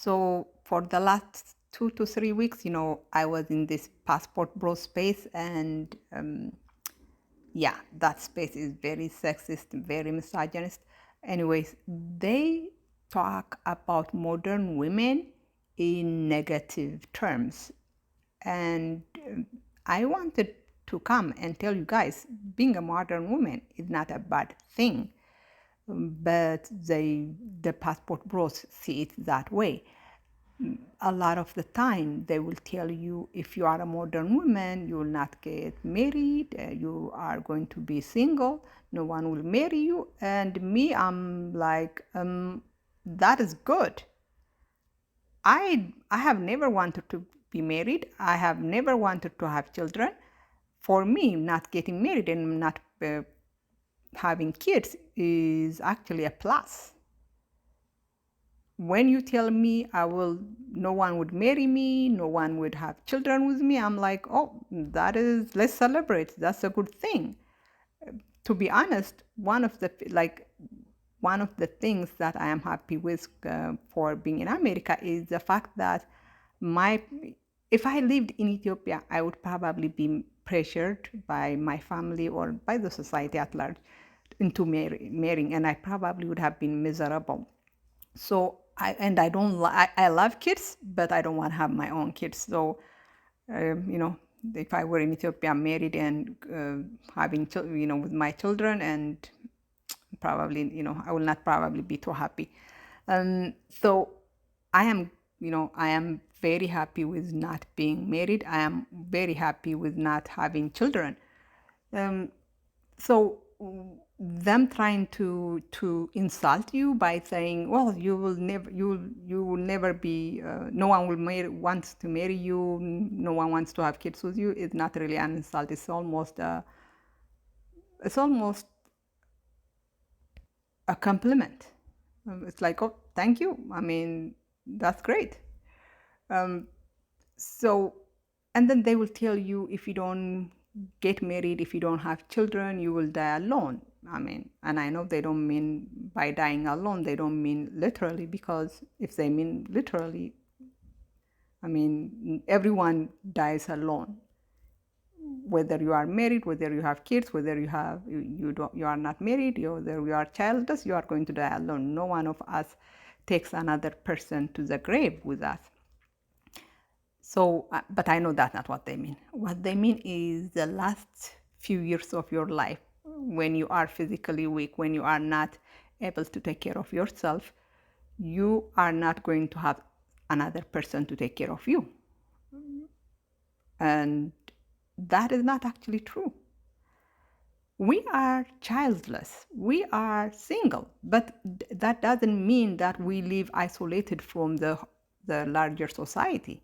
So for the last 2 to 3 weeks, I was in this passport bro space, and yeah, that space is very sexist, very misogynist. Anyways, they talk about modern women in negative terms. And I wanted to come and tell you guys, being a modern woman is not a bad thing, but the passport bros see it that way. A lot of the time they will tell you, if you are a modern woman, you will not get married, you are going to be single, no one will marry you. And me, I'm like, that is good. I have never wanted to be married. I have never wanted to have children. For me, not getting married and not having kids is actually a plus. When you tell me no one would marry me, no one would have children with me, I'm like, oh, let's celebrate. That's a good thing. To be honest, one of the things that I am happy with for being in America is the fact that if I lived in Ethiopia, I would probably be pressured by my family or by the society at large into marrying, and I probably would have been miserable. So I love kids, but I don't want to have my own kids. So if I were in Ethiopia, married and having with my children, and probably I will not probably be too happy. So I am very happy with not being married. I am very happy with not having children. So them trying to insult you by saying, well, you will never be, no one will wants to marry you, no one wants to have kids with you, is not really an insult. It's almost a compliment. It's like, oh, thank you. I mean, that's great. So, and then they will tell you, if you don't get married, if you don't have children, you will die alone. I mean, and I know they don't mean by dying alone, they don't mean literally, because if they mean literally, I mean, everyone dies alone. Whether you are married, whether you have kids, whether you are not married, whether you are childless, you are going to die alone. No one of us takes another person to the grave with us. So, but I know that's not what they mean. What they mean is the last few years of your life, when you are physically weak, when you are not able to take care of yourself, you are not going to have another person to take care of you. And that is not actually true. We are childless, we are single, but that doesn't mean that we live isolated from the larger society.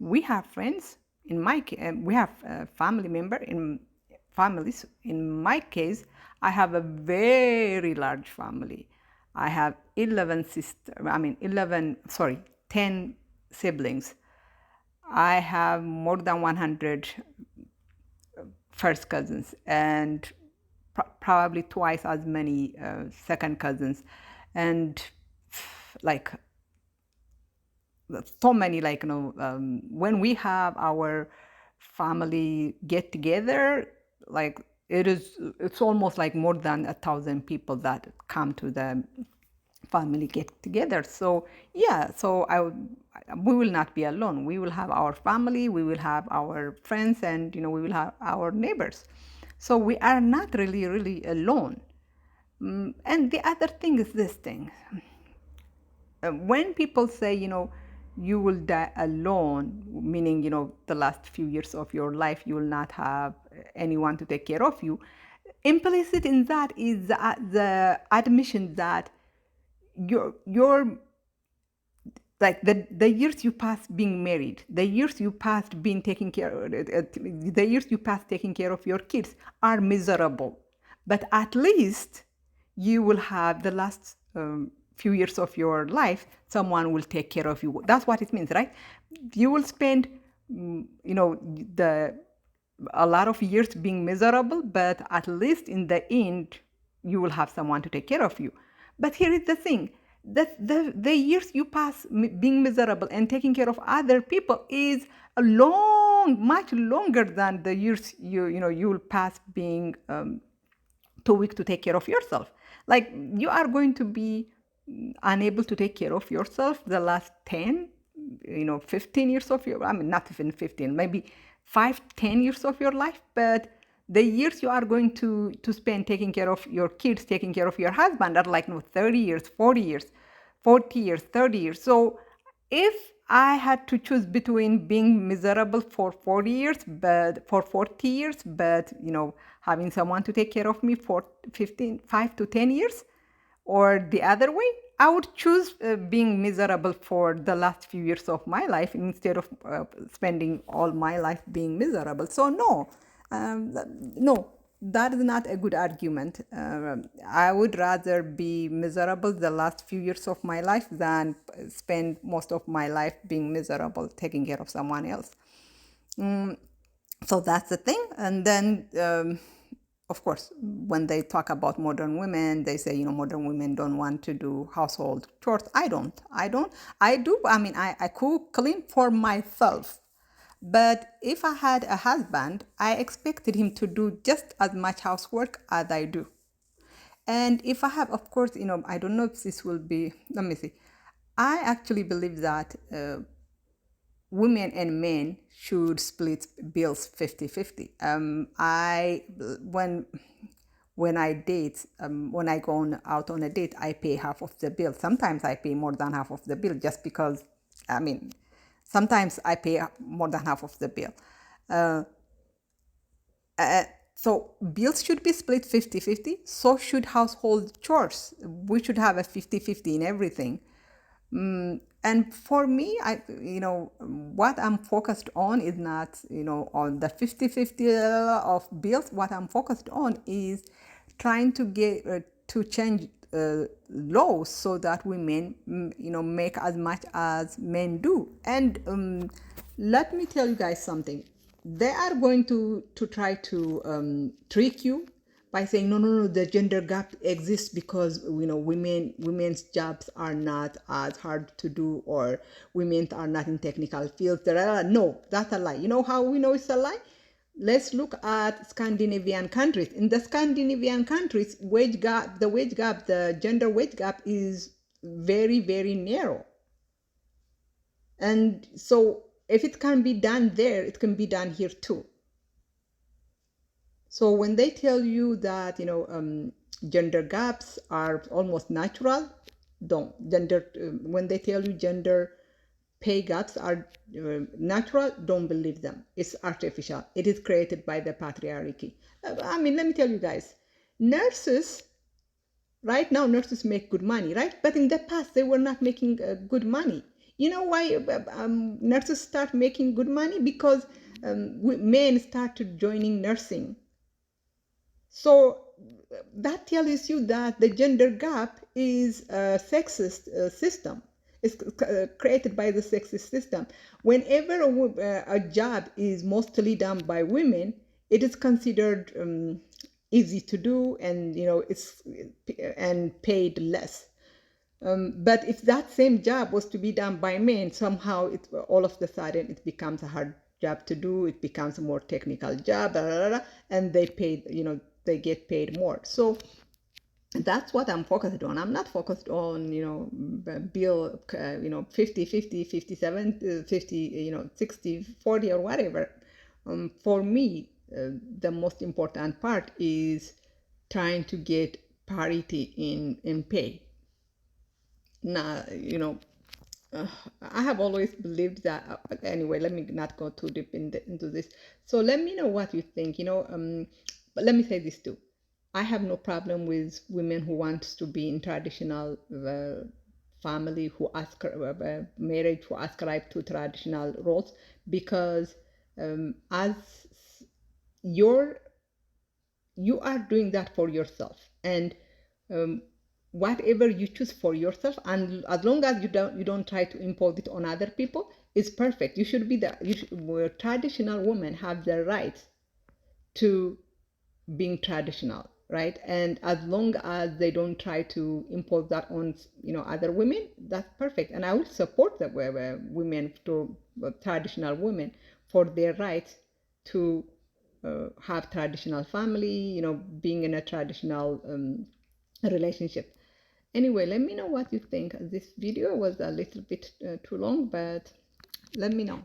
We have friends. We have family families. In my case, I have a very large family. I have 10 siblings. I have more than 100 first cousins, and probably twice as many second cousins, and like so many, when we have our family get together, like it's almost like more than 1,000 people that come to the family get together. So yeah, we will not be alone. We will have our family, we will have our friends, and we will have our neighbors. So we are not really alone. And the other thing is this thing. When people say, you will die alone, meaning, the last few years of your life, you will not have anyone to take care of you, implicit in that is the admission that your like the years you passed being married, the years you passed being taking care, the years you passed taking care of your kids are miserable. But at least you will have the last few years of your life, someone will take care of you. That's what it means, right? You will spend, a lot of years being miserable, but at least in the end, you will have someone to take care of you. But here is the thing. the years you pass being miserable and taking care of other people is a much longer than the years you'll pass being too weak to take care of yourself. Like, you are going to be unable to take care of yourself the last 10, 15 years of your, I mean, not even 15, maybe 5, 10 years of your life. But the years you are going to spend taking care of your kids, taking care of your husband, are like 30 years, 40 years, 40 years, 30 years. So if I had to choose between being miserable for 40 years, but for 40 years, but having someone to take care of me for 5 to 10 years, or the other way, I would choose being miserable for the last few years of my life instead of spending all my life being miserable. So no, no, that is not a good argument. I would rather be miserable the last few years of my life than spend most of my life being miserable taking care of someone else. So that's the thing. And then, of course, when they talk about modern women, they say, modern women don't want to do household chores. I don't. I do. I mean, I cook, clean for myself. But if I had a husband, I expected him to do just as much housework as I do. And if I have, of course, I don't know if this will be, let me see. I actually believe that women and men should split bills 50-50. When I date, when I go out on a date, I pay half of the bill. Sometimes I pay more than half of the bill just because, I mean, sometimes I pay more than half of the bill. So bills should be split 50-50. So should household chores. We should have a 50-50 in everything. And for me, what I'm focused on is not, on the 50-50 of bills. What I'm focused on is trying to get to change laws so that women, make as much as men do. And let me tell you guys something. They are going to try to trick you by saying no, the gender gap exists because women's jobs are not as hard to do, or women are not in technical fields. No, that's a lie. You know how we know it's a lie? Let's look at Scandinavian countries. In the Scandinavian countries, the gender wage gap is very, very narrow. And so if it can be done there, it can be done here too. So when they tell you that gender gaps are almost natural, when they tell you gender pay gaps are natural, don't believe them. It's artificial. It is created by the patriarchy. I mean, let me tell you guys, right now nurses make good money, right? But in the past they were not making good money. You know why nurses start making good money? Because men started joining nursing. So that tells you that the gender gap is a sexist system. It's created by the sexist system. Whenever a job is mostly done by women, it is considered easy to do, and it's and paid less. But if that same job was to be done by men, somehow all of a sudden it becomes a hard job to do. It becomes a more technical job, blah, blah, blah, and they get paid more. So that's what I'm focused on. I'm not focused on, bill, 50-50, 57-50, 60-40 or whatever. For me, the most important part is trying to get parity in pay. Now, I have always believed that. Anyway, let me not go too deep into this. So let me know what you think. But let me say this too. I have no problem with women who want to be in traditional family, who marriage, who ascribe to traditional roles, because as you are doing that for yourself, and whatever you choose for yourself, and as long as you don't try to impose it on other people, is perfect. You should be traditional women have the right to being traditional. right? And as long as they don't try to impose that on, other women, that's perfect. And I will support the women, to traditional women, for their rights to have traditional family, being in a traditional relationship. Anyway, let me know what you think. This video was a little bit too long, but let me know.